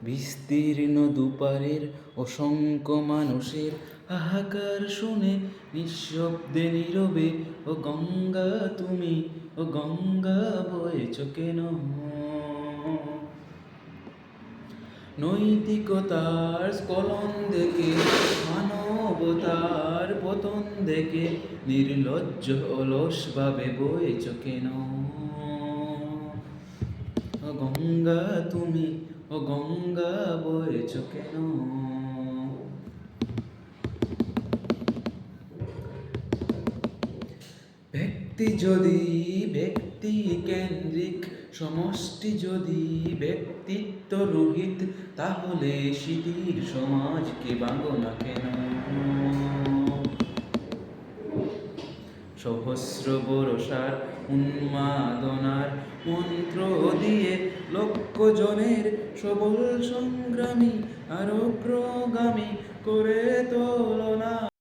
বিস্তীর্ণ দুপারের অসংখ্য মানুষের হাহাকার শুনে নিঃশব্দে নীরবে ও গঙ্গা তুমি, ও গঙ্গা বয়েছ কেন? নৈতিকতার স্খলন দেখে, মানবতার পতন দেখে নির্লজ্জ অলস ভাবে বয়েছ কেন? ও গঙ্গা তুমি, ও গঙ্গা বয়েছ কেন? ব্যক্তি যদি ব্যক্তি কেন্দ্রিক, সমষ্টি যদি ব্যক্তিত্ব রহিত, তাহলে শিথির সমাজকে ভাঙো না কেন? সহস্র বরষার উন্মাদনার মন্ত্র দিয়ে লক্ষ জনের সবল সংগ্রামী আর অগ্রগামী করে তোল